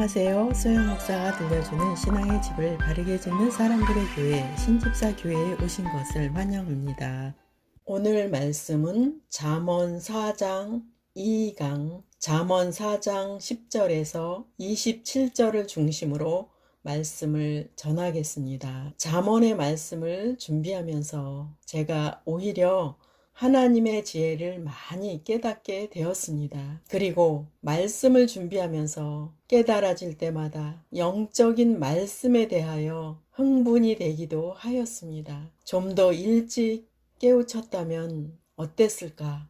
안녕하세요. 소영 목사가 들려주는 신앙의 집을 바르게 짓는 사람들의 교회 신집사 교회에 오신 것을 환영합니다. 오늘 말씀은 잠언 4장 2강 잠언 4장 10절에서 27절을 중심으로 말씀을 전하겠습니다. 잠언의 말씀을 준비하면서 제가 오히려 하나님의 지혜를 많이 깨닫게 되었습니다. 그리고 말씀을 준비하면서 깨달아질 때마다 영적인 말씀에 대하여 흥분이 되기도 하였습니다. 좀 더 일찍 깨우쳤다면 어땠을까?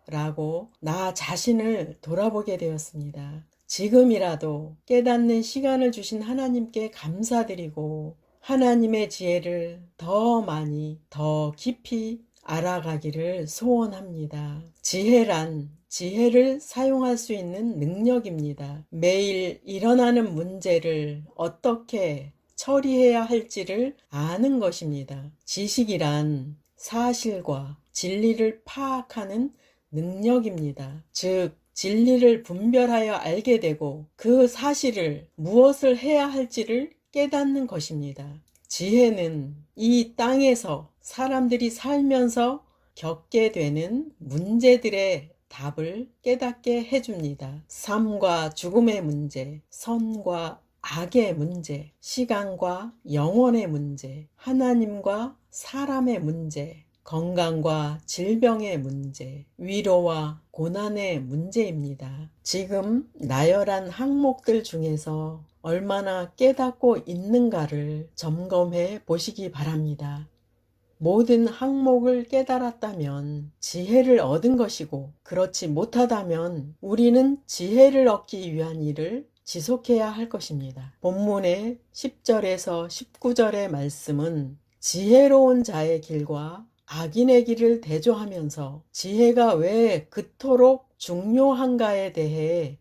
라고 나 자신을 돌아보게 되었습니다. 지금이라도 깨닫는 시간을 주신 하나님께 감사드리고 하나님의 지혜를 더 많이, 더 깊이 알아가기를 소원합니다. 지혜란 지혜를 사용할 수 있는 능력입니다. 매일 일어나는 문제를 어떻게 처리해야 할지를 아는 것입니다. 지식이란 사실과 진리를 파악하는 능력입니다. 즉, 진리를 분별하여 알게 되고 그 사실을 무엇을 해야 할지를 깨닫는 것입니다. 지혜는 이 땅에서 사람들이 살면서 겪게 되는 문제들의 답을 깨닫게 해줍니다. 삶과 죽음의 문제, 선과 악의 문제, 시간과 영혼의 문제, 하나님과 사람의 문제, 건강과 질병의 문제, 위로와 고난의 문제입니다. 지금 나열한 항목들 중에서 얼마나 깨닫고 있는가를 점검해 보시기 바랍니다. 모든 항목을 깨달았다면 지혜를 얻은 것이고, 그렇지 못하다면 우리는 지혜를 얻기 위한 일을 지속해야 할 것입니다. 본문의 10절에서 19절의 말씀은 지혜로운 자의 길과 악인의 길을 대조하면서 지혜가 왜 그토록 중요한가에 대해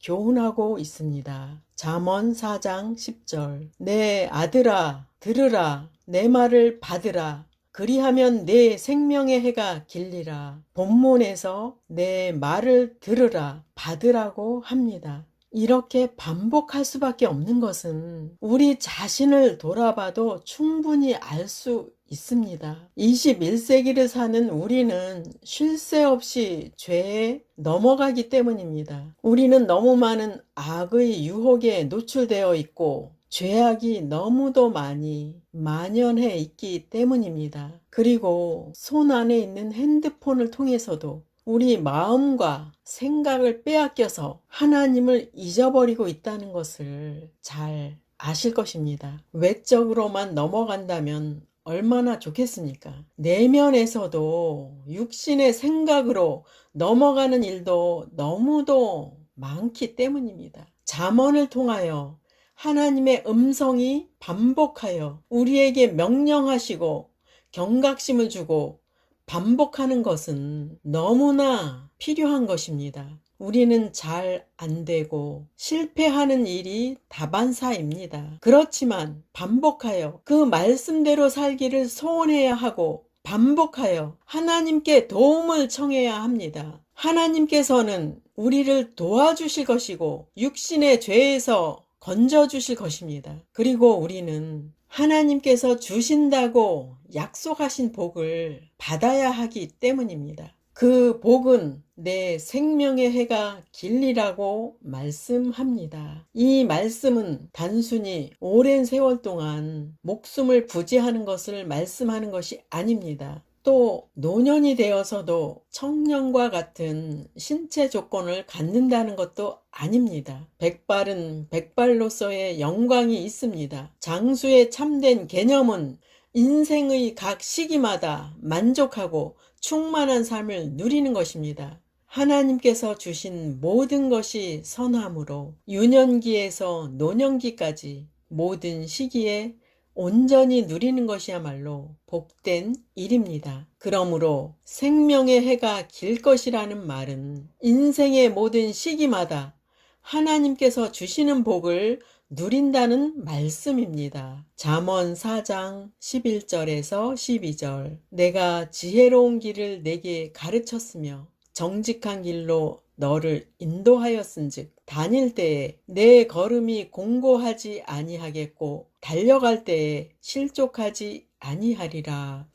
교훈하고 있습니다. 잠언 4장 10절 내 아들아 들으라 내 말을 받으라 그리하면 내 생명의 해가 길리라. 본문에서 내 말을 들으라 받으라고 합니다. 이렇게 반복할 수밖에 없는 것은 우리 자신을 돌아봐도 충분히 알 수 있습니다. 21세기를 사는 우리는 쉴 새 없이 죄에 넘어가기 때문입니다. 우리는 너무 많은 악의 유혹에 노출되어 있고 죄악이 너무도 많이 만연해 있기 때문입니다. 그리고 손 안에 있는 핸드폰을 통해서도 우리 마음과 생각을 빼앗겨서 하나님을 잊어버리고 있다는 것을 잘 아실 것입니다. 외적으로만 넘어간다면 얼마나 좋겠습니까? 내면에서도 육신의 생각으로 넘어가는 일도 너무도 많기 때문입니다. 잠언을 통하여 하나님의 음성이 반복하여 우리에게 명령하시고 경각심을 주고 반복하는 것은 너무나 필요한 것입니다. 우리는 잘 안 되고 실패하는 일이 다반사입니다. 그렇지만 반복하여 그 말씀대로 살기를 소원해야 하고 반복하여 하나님께 도움을 청해야 합니다. 하나님께서는 우리를 도와주실 것이고 육신의 죄에서 건져주실 것입니다. 그리고 우리는 하나님께서 주신다고 약속하신 복을 받아야 하기 때문입니다. 그 복은 내 생명의 해가 길리라고 말씀합니다. 이 말씀은 단순히 오랜 세월 동안 목숨을 부지하는 것을 말씀하는 것이 아닙니다. 또 노년이 되어서도 청년과 같은 신체 조건을 갖는다는 것도 아닙니다. 백발은 백발로서의 영광이 있습니다. 장수의 참된 개념은 인생의 각 시기마다 만족하고 충만한 삶을 누리는 것입니다. 하나님께서 주신 모든 것이 선함으로 유년기에서 노년기까지 모든 시기에 온전히 누리는 것이야말로 복된 일입니다. 그러므로 생명의 해가 길 것이라는 말은 인생의 모든 시기마다 하나님께서 주시는 복을 누린다는 말씀입니다. 잠언 4장 11절에서 12절 내가 지혜로운 길을 내게 가르쳤으며 정직한 길로 너를 인도하였은즉 다닐 때에 내 걸음이 공고하지 아니하겠고 달려갈 때에 실족하지 아니하리라.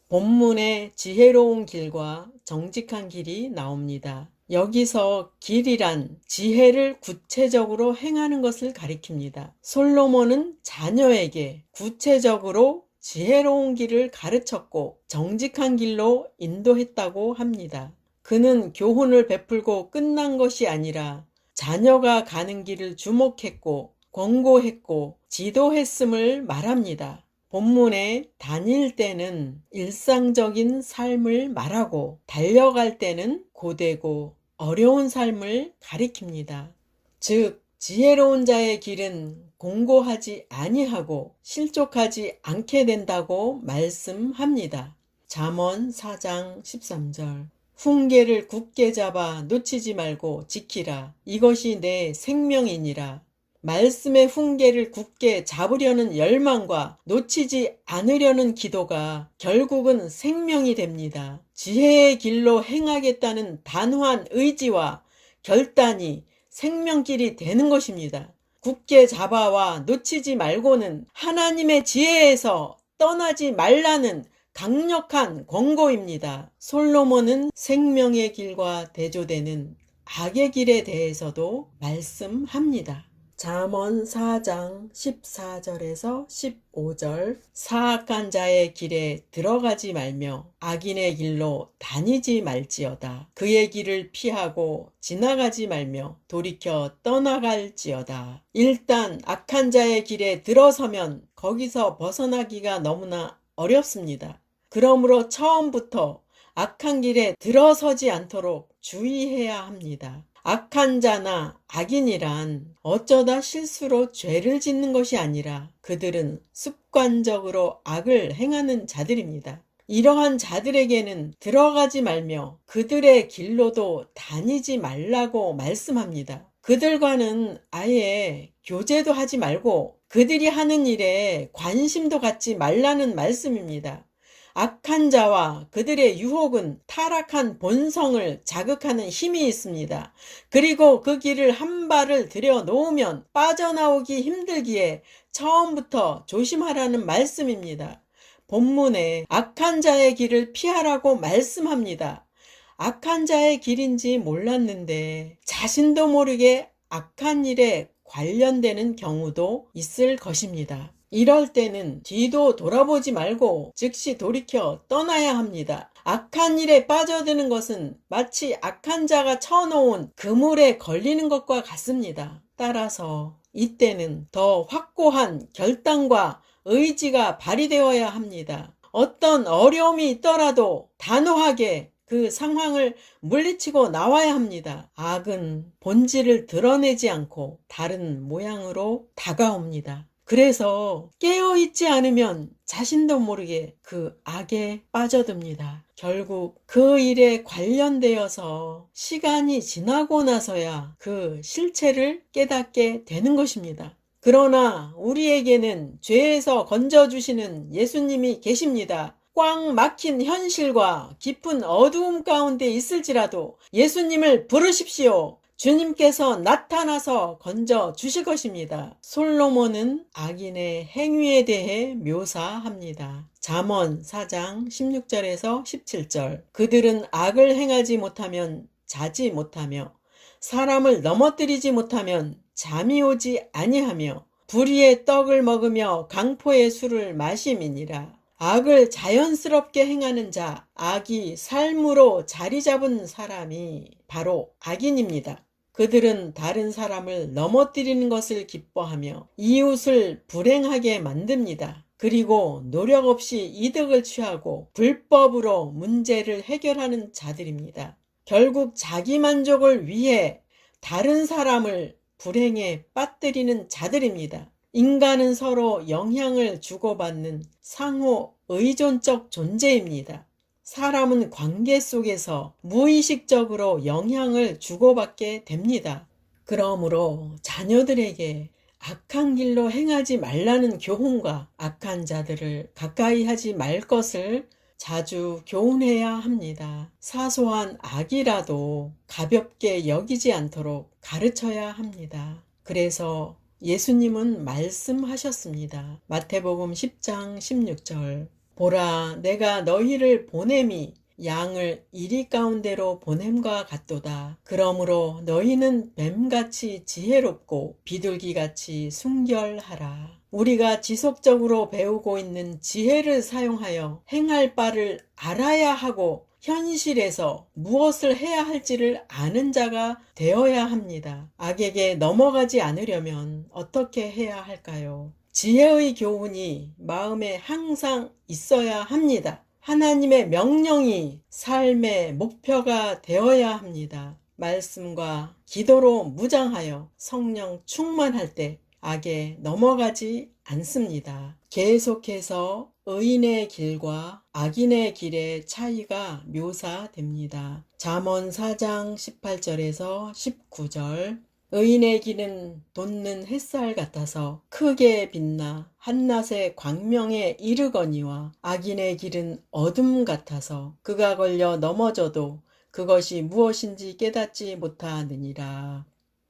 본문에 지혜로운 길과 정직한 길이 나옵니다. 여기서 길이란 지혜를 구체적으로 행하는 것을 가리킵니다. 솔로몬은 자녀에게 구체적으로 지혜로운 길을 가르쳤고 정직한 길로 인도했다고 합니다. 그는 교훈을 베풀고 끝난 것이 아니라 자녀가 가는 길을 주목했고 권고했고 지도했음을 말합니다. 본문에 다닐 때는 일상적인 삶을 말하고 달려갈 때는 고되고 어려운 삶을 가리킵니다. 즉 지혜로운 자의 길은 공고하지 아니하고 실족하지 않게 된다고 말씀합니다. 잠언 4장 13절. 훈계를 굳게 잡아 놓치지 말고 지키라. 이것이 내 생명이니라. 말씀의 훈계를 굳게 잡으려는 열망과 놓치지 않으려는 기도가 결국은 생명이 됩니다. 지혜의 길로 행하겠다는 단호한 의지와 결단이 생명길이 되는 것입니다. 굳게 잡아와 놓치지 말고는 하나님의 지혜에서 떠나지 말라는 강력한 권고입니다. 솔로몬은 생명의 길과 대조되는 악의 길에 대해서도 말씀합니다. 잠언 4장 14절에서 15절. 사악한 자의 길에 들어가지 말며 악인의 길로 다니지 말지어다. 그의 길을 피하고 지나가지 말며 돌이켜 떠나갈지어다. 일단 악한 자의 길에 들어서면 거기서 벗어나기가 너무나 어렵습니다. 그러므로 처음부터 악한 길에 들어서지 않도록 주의해야 합니다. 악한 자나 악인이란 어쩌다 실수로 죄를 짓는 것이 아니라 그들은 습관적으로 악을 행하는 자들입니다. 이러한 자들에게는 들어가지 말며 그들의 길로도 다니지 말라고 말씀합니다. 그들과는 아예 교제도 하지 말고 그들이 하는 일에 관심도 갖지 말라는 말씀입니다. 악한 자와 그들의 유혹은 타락한 본성을 자극하는 힘이 있습니다. 그리고 그 길을 한 발을 들여놓으면 빠져나오기 힘들기에 처음부터 조심하라는 말씀입니다. 본문에 악한 자의 길을 피하라고 말씀합니다. 악한 자의 길인지 몰랐는데 자신도 모르게 악한 일에 관련되는 경우도 있을 것입니다. 이럴 때는 뒤도 돌아보지 말고 즉시 돌이켜 떠나야 합니다. 악한 일에 빠져드는 것은 마치 악한 자가 쳐놓은 그물에 걸리는 것과 같습니다. 따라서 이때는 더 확고한 결단과 의지가 발휘되어야 합니다. 어떤 어려움이 있더라도 단호하게 그 상황을 물리치고 나와야 합니다. 악은 본질을 드러내지 않고 다른 모양으로 다가옵니다. 그래서 깨어있지 않으면 자신도 모르게 그 악에 빠져듭니다. 결국 그 일에 관련되어서 시간이 지나고 나서야 그 실체를 깨닫게 되는 것입니다. 그러나 우리에게는 죄에서 건져주시는 예수님이 계십니다. 꽉 막힌 현실과 깊은 어두움 가운데 있을지라도 예수님을 부르십시오. 주님께서 나타나서 건져 주실 것입니다. 솔로몬은 악인의 행위에 대해 묘사합니다. 잠언 4장 16절에서 17절. 그들은 악을 행하지 못하면 자지 못하며 사람을 넘어뜨리지 못하면 잠이 오지 아니하며 불의의 떡을 먹으며 강포의 술을 마심이니라. 악을 자연스럽게 행하는 자, 악이 삶으로 자리 잡은 사람이 바로 악인입니다. 그들은 다른 사람을 넘어뜨리는 것을 기뻐하며 이웃을 불행하게 만듭니다. 그리고 노력 없이 이득을 취하고 불법으로 문제를 해결하는 자들입니다. 결국 자기 만족을 위해 다른 사람을 불행에 빠뜨리는 자들입니다. 인간은 서로 영향을 주고받는 상호 의존적 존재입니다. 사람은 관계 속에서 무의식적으로 영향을 주고받게 됩니다. 그러므로 자녀들에게 악한 길로 행하지 말라는 교훈과 악한 자들을 가까이 하지 말 것을 자주 교훈해야 합니다. 사소한 악이라도 가볍게 여기지 않도록 가르쳐야 합니다. 그래서 예수님은 말씀하셨습니다. 마태복음 10장 16절. 보라, 내가 너희를 보냄이 양을 이리 가운데로 보냄과 같도다. 그러므로 너희는 뱀같이 지혜롭고 비둘기같이 순결하라. 우리가 지속적으로 배우고 있는 지혜를 사용하여 행할 바를 알아야 하고 현실에서 무엇을 해야 할지를 아는 자가 되어야 합니다. 악에게 넘어가지 않으려면 어떻게 해야 할까요? 지혜의 교훈이 마음에 항상 있어야 합니다. 하나님의 명령이 삶의 목표가 되어야 합니다. 말씀과 기도로 무장하여 성령 충만할 때 악에 넘어가지 않습니다. 계속해서 의인의 길과 악인의 길의 차이가 묘사됩니다. 잠언 4장 18절에서 19절. 의인의 길은 돋는 햇살 같아서 크게 빛나 한낮의 광명에 이르거니와 악인의 길은 어둠 같아서 그가 걸려 넘어져도 그것이 무엇인지 깨닫지 못하느니라.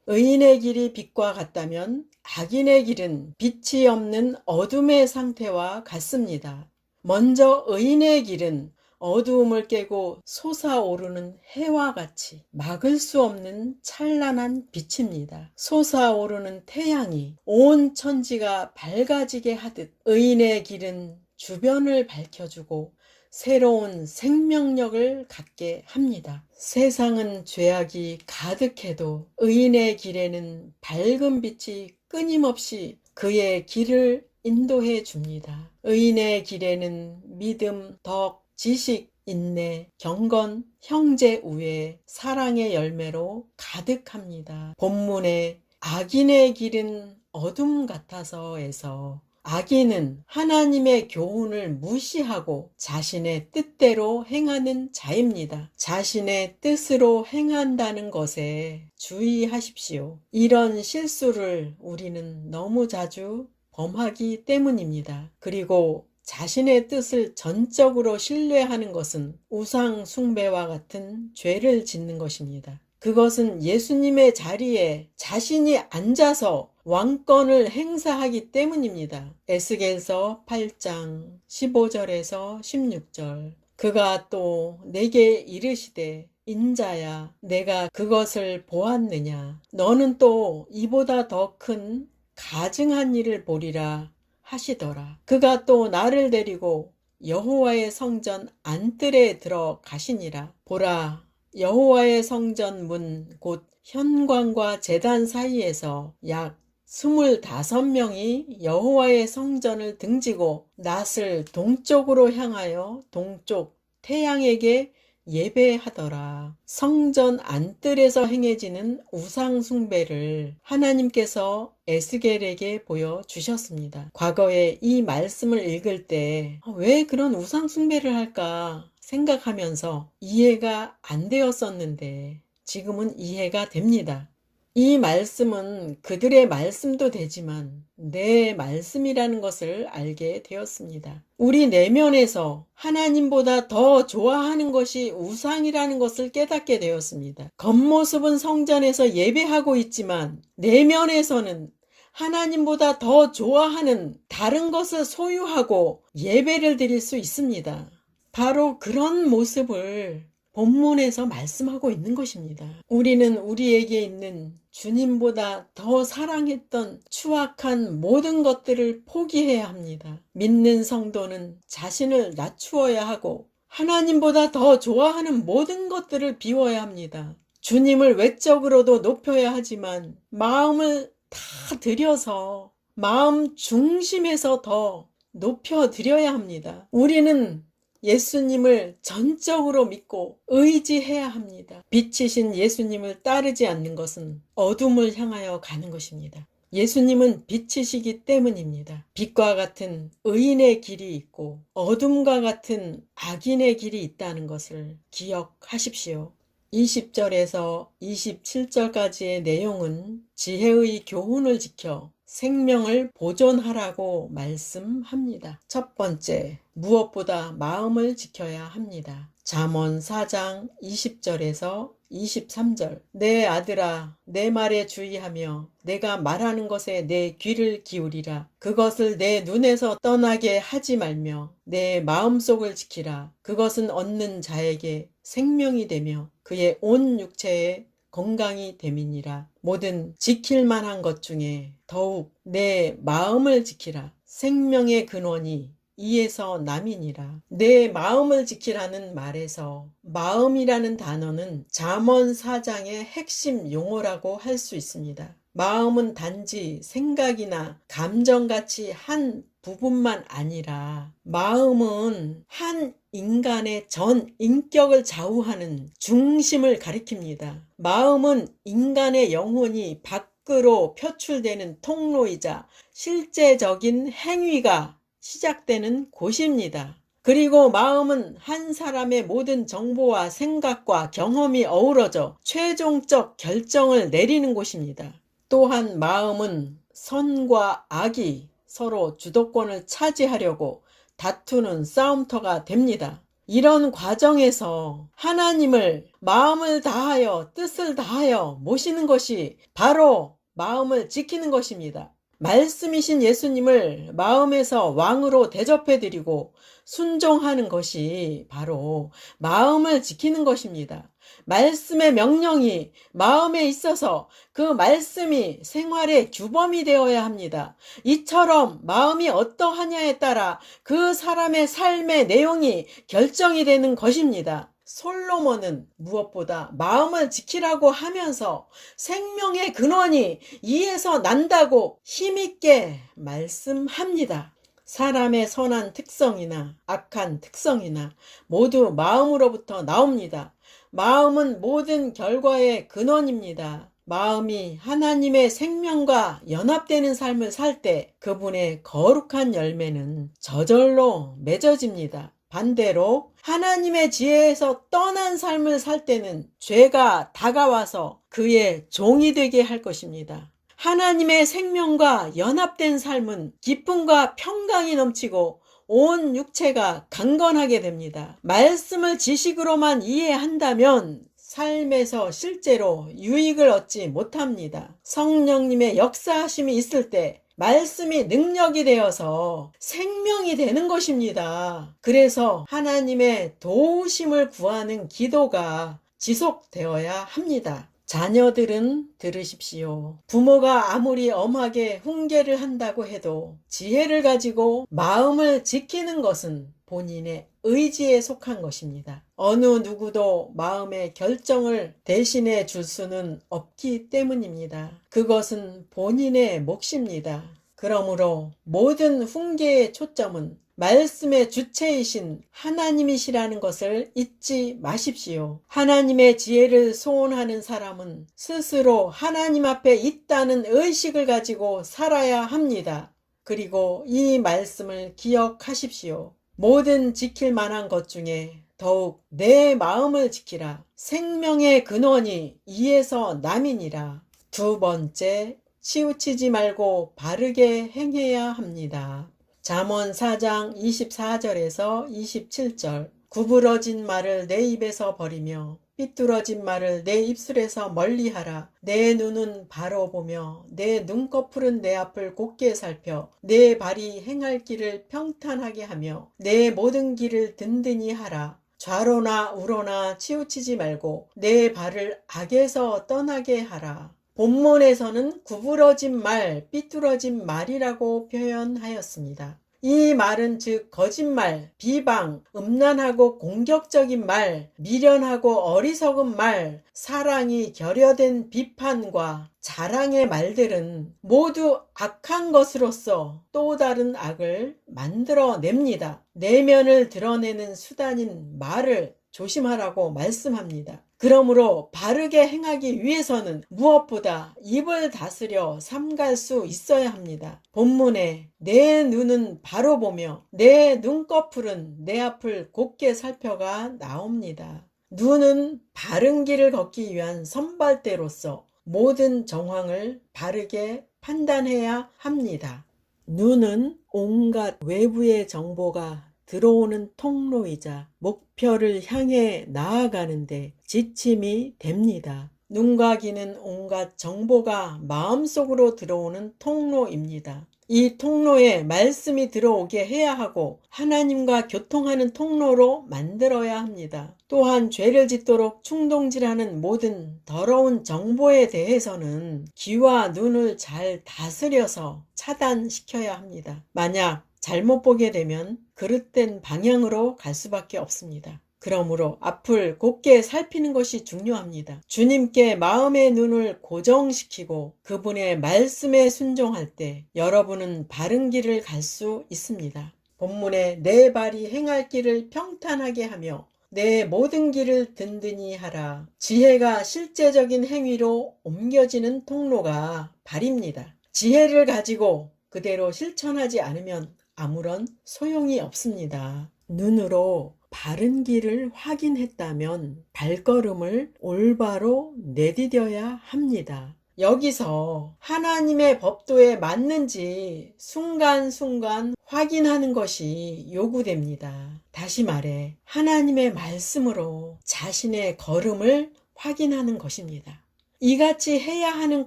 의인의 길이 빛과 같다면 악인의 길은 빛이 없는 어둠의 상태와 같습니다. 먼저 의인의 길은 어두움을 깨고 솟아오르는 해와 같이 막을 수 없는 찬란한 빛입니다. 솟아오르는 태양이 온 천지가 밝아지게 하듯 의인의 길은 주변을 밝혀주고 새로운 생명력을 갖게 합니다. 세상은 죄악이 가득해도 의인의 길에는 밝은 빛이 끊임없이 그의 길을 인도해 줍니다. 의인의 길에는 믿음, 덕, 지식, 인내, 경건, 형제 우애, 사랑의 열매로 가득합니다. 본문에 악인의 길은 어둠 같아서에서 악인은 하나님의 교훈을 무시하고 자신의 뜻대로 행하는 자입니다. 자신의 뜻으로 행한다는 것에 주의하십시오. 이런 실수를 우리는 너무 자주 범하기 때문입니다. 그리고 자신의 뜻을 전적으로 신뢰하는 것은 우상 숭배와 같은 죄를 짓는 것입니다. 그것은 예수님의 자리에 자신이 앉아서 왕권을 행사하기 때문입니다. 에스겔서 8장 15절에서 16절. 그가 또 내게 이르시되 인자야 내가 그것을 보았느냐 너는 또 이보다 더 큰 가증한 일을 보리라 하시더라. 그가 또 나를 데리고 여호와의 성전 안뜰에 들어가시니라. 보라 여호와의 성전 문 곧 현관과 제단 사이에서 약 25명이 여호와의 성전을 등지고 낫을 동쪽으로 향하여 동쪽 태양에게 예배하더라. 성전 안뜰에서 행해지는 우상 숭배를 하나님께서 에스겔에게 보여주셨습니다. 과거에 이 말씀을 읽을 때 왜 그런 우상 숭배를 할까 생각하면서 이해가 안 되었었는데 지금은 이해가 됩니다. 이 말씀은 그들의 말씀도 되지만 내 말씀이라는 것을 알게 되었습니다. 우리 내면에서 하나님보다 더 좋아하는 것이 우상이라는 것을 깨닫게 되었습니다. 겉모습은 성전에서 예배하고 있지만 내면에서는 하나님보다 더 좋아하는 다른 것을 소유하고 예배를 드릴 수 있습니다. 바로 그런 모습을 본문에서 말씀하고 있는 것입니다. 우리는 우리에게 있는 주님보다 더 사랑했던 추악한 모든 것들을 포기해야 합니다. 믿는 성도는 자신을 낮추어야 하고 하나님보다 더 좋아하는 모든 것들을 비워야 합니다. 주님을 외적으로도 높여야 하지만 마음을 다 들여서 마음 중심에서 더 높여드려야 합니다. 우리는 예수님을 전적으로 믿고 의지해야 합니다. 빛이신 예수님을 따르지 않는 것은 어둠을 향하여 가는 것입니다. 예수님은 빛이시기 때문입니다. 빛과 같은 의인의 길이 있고 어둠과 같은 악인의 길이 있다는 것을 기억하십시오. 20절에서 27절까지의 내용은 지혜의 교훈을 지켜 생명을 보존하라고 말씀합니다. 첫 번째, 무엇보다 마음을 지켜야 합니다. 잠언 4장 20절에서 23절. 내 아들아, 내 말에 주의하며 내가 말하는 것에 내 귀를 기울이라. 그것을 내 눈에서 떠나게 하지 말며 내 마음속을 지키라. 그것은 얻는 자에게 생명이 되며 그의 온 육체에 건강이 됨이니라. 모든 지킬 만한 것 중에 더욱 내 마음을 지키라. 생명의 근원이 이에서 남이니라. 내 마음을 지키라는 말에서 마음이라는 단어는 잠언 4장의 핵심 용어라고 할 수 있습니다. 마음은 단지 생각이나 감정같이 한 부분만 아니라 마음은 한 인간의 전 인격을 좌우하는 중심을 가리킵니다. 마음은 인간의 영혼이 밖으로 표출되는 통로이자 실제적인 행위가 시작되는 곳입니다. 그리고 마음은 한 사람의 모든 정보와 생각과 경험이 어우러져 최종적 결정을 내리는 곳입니다. 또한 마음은 선과 악이 서로 주도권을 차지하려고 다투는 싸움터가 됩니다. 이런 과정에서 하나님을 마음을 다하여 뜻을 다하여 모시는 것이 바로 마음을 지키는 것입니다. 말씀이신 예수님을 마음에서 왕으로 대접해드리고 순종하는 것이 바로 마음을 지키는 것입니다. 말씀의 명령이 마음에 있어서 그 말씀이 생활의 규범이 되어야 합니다. 이처럼 마음이 어떠하냐에 따라 그 사람의 삶의 내용이 결정이 되는 것입니다. 솔로몬은 무엇보다 마음을 지키라고 하면서 생명의 근원이 이에서 난다고 힘있게 말씀합니다. 사람의 선한 특성이나 악한 특성이나 모두 마음으로부터 나옵니다. 마음은 모든 결과의 근원입니다. 마음이 하나님의 생명과 연합되는 삶을 살 때 그분의 거룩한 열매는 저절로 맺어집니다. 반대로 하나님의 지혜에서 떠난 삶을 살 때는 죄가 다가와서 그의 종이 되게 할 것입니다. 하나님의 생명과 연합된 삶은 기쁨과 평강이 넘치고 온 육체가 강건하게 됩니다. 말씀을 지식으로만 이해한다면 삶에서 실제로 유익을 얻지 못합니다. 성령님의 역사하심이 있을 때 말씀이 능력이 되어서 생명이 되는 것입니다. 그래서 하나님의 도우심을 구하는 기도가 지속되어야 합니다. 자녀들은 들으십시오. 부모가 아무리 엄하게 훈계를 한다고 해도 지혜를 가지고 마음을 지키는 것은 본인의 의지에 속한 것입니다. 어느 누구도 마음의 결정을 대신해 줄 수는 없기 때문입니다. 그것은 본인의 몫입니다. 그러므로 모든 훈계의 초점은 말씀의 주체이신 하나님이시라는 것을 잊지 마십시오. 하나님의 지혜를 소원하는 사람은 스스로 하나님 앞에 있다는 의식을 가지고 살아야 합니다. 그리고 이 말씀을 기억하십시오. 모든 지킬 만한 것 중에 더욱 내 마음을 지키라. 생명의 근원이 이에서 남이니라. 두 번째, 치우치지 말고 바르게 행해야 합니다. 잠언 4장 24절에서 27절. 구부러진 말을 내 입에서 버리며 삐뚤어진 말을 내 입술에서 멀리하라. 내 눈은 바로 보며 내 눈꺼풀은 내 앞을 곧게 살펴 내 발이 행할 길을 평탄하게 하며 내 모든 길을 든든히 하라. 좌로나 우로나 치우치지 말고 내 발을 악에서 떠나게 하라. 본문에서는 구부러진 말, 삐뚤어진 말이라고 표현하였습니다. 이 말은 즉 거짓말, 비방, 음란하고 공격적인 말, 미련하고 어리석은 말, 사랑이 결여된 비판과 자랑의 말들은 모두 악한 것으로서 또 다른 악을 만들어냅니다. 내면을 드러내는 수단인 말을 조심하라고 말씀합니다. 그러므로 바르게 행하기 위해서는 무엇보다 입을 다스려 삼갈 수 있어야 합니다. 본문에 내 눈은 바로 보며 내 눈꺼풀은 내 앞을 곧게 살펴가 나옵니다. 눈은 바른 길을 걷기 위한 선발대로서 모든 정황을 바르게 판단해야 합니다. 눈은 온갖 외부의 정보가 들어오는 통로이자 목표를 향해 나아가는데 지침이 됩니다. 눈과 귀는 온갖 정보가 마음속으로 들어오는 통로입니다. 이 통로에 말씀이 들어오게 해야 하고 하나님과 교통하는 통로로 만들어야 합니다. 또한 죄를 짓도록 충동질하는 모든 더러운 정보에 대해서는 귀와 눈을 잘 다스려서 차단시켜야 합니다. 만약 잘못 보게 되면 그릇된 방향으로 갈 수밖에 없습니다. 그러므로 앞을 곧게 살피는 것이 중요합니다. 주님께 마음의 눈을 고정시키고 그분의 말씀에 순종할 때 여러분은 바른 길을 갈 수 있습니다. 본문에 내 발이 행할 길을 평탄하게 하며 내 모든 길을 든든히 하라. 지혜가 실제적인 행위로 옮겨지는 통로가 발입니다. 지혜를 가지고 그대로 실천하지 않으면 아무런 소용이 없습니다. 눈으로 바른 길을 확인했다면 발걸음을 올바로 내디뎌야 합니다. 여기서 하나님의 법도에 맞는지 순간순간 확인하는 것이 요구됩니다. 다시 말해 하나님의 말씀으로 자신의 걸음을 확인하는 것입니다. 이같이 해야 하는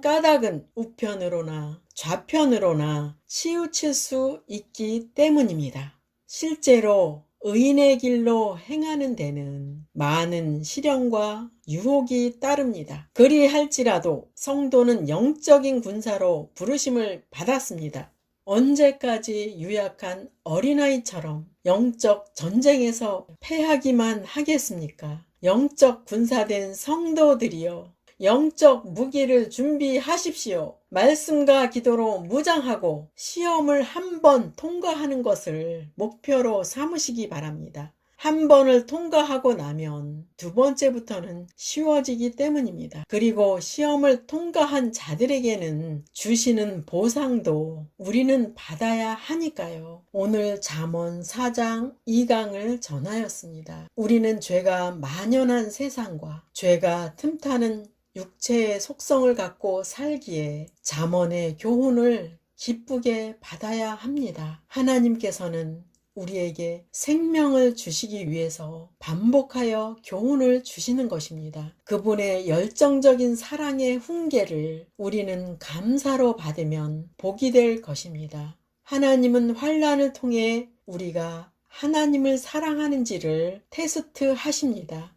까닭은 우편으로나 좌편으로나 치우칠 수 있기 때문입니다. 실제로 의인의 길로 행하는 데는 많은 시련과 유혹이 따릅니다. 그리할지라도 성도는 영적인 군사로 부르심을 받았습니다. 언제까지 유약한 어린아이처럼 영적 전쟁에서 패하기만 하겠습니까? 영적 군사된 성도들이여, 영적 무기를 준비하십시오. 말씀과 기도로 무장하고 시험을 한 번 통과하는 것을 목표로 삼으시기 바랍니다. 한 번을 통과하고 나면 두 번째부터는 쉬워지기 때문입니다. 그리고 시험을 통과한 자들에게는 주시는 보상도 우리는 받아야 하니까요. 오늘 잠언 4장 2강을 전하였습니다. 우리는 죄가 만연한 세상과 죄가 틈타는 육체의 속성을 갖고 살기에 잠언의 교훈을 기쁘게 받아야 합니다. 하나님께서는 우리에게 생명을 주시기 위해서 반복하여 교훈을 주시는 것입니다. 그분의 열정적인 사랑의 훈계를 우리는 감사로 받으면 복이 될 것입니다. 하나님은 환난을 통해 우리가 하나님을 사랑하는지를 테스트 하십니다.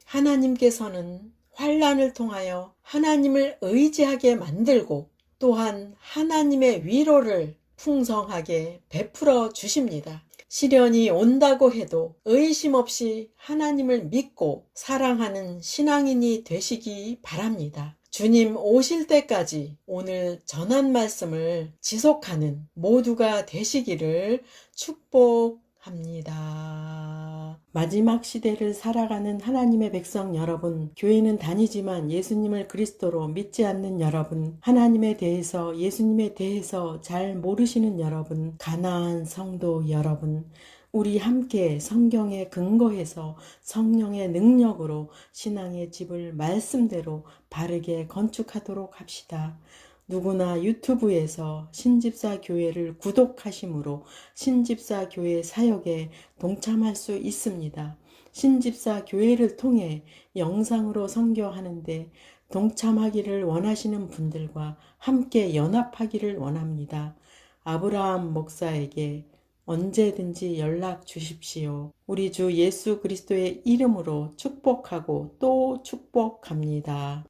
하나님께서는 환난을 통하여 하나님을 의지하게 만들고 또한 하나님의 위로를 풍성하게 베풀어 주십니다. 시련이 온다고 해도 의심 없이 하나님을 믿고 사랑하는 신앙인이 되시기 바랍니다. 주님 오실 때까지 오늘 전한 말씀을 지속하는 모두가 되시기를 축복합니다. 마지막 시대를 살아가는 하나님의 백성 여러분, 교회는 다니지만 예수님을 그리스도로 믿지 않는 여러분, 하나님에 대해서 예수님에 대해서 잘 모르시는 여러분, 가나안 성도 여러분, 우리 함께 성경에 근거해서 성령의 능력으로 신앙의 집을 말씀대로 바르게 건축하도록 합시다. 누구나 유튜브에서 신집사 교회를 구독하심으로 신집사 교회 사역에 동참할 수 있습니다. 신집사 교회를 통해 영상으로 선교하는데 동참하기를 원하시는 분들과 함께 연합하기를 원합니다. 아브라함 목사에게 언제든지 연락 주십시오. 우리 주 예수 그리스도의 이름으로 축복하고 또 축복합니다.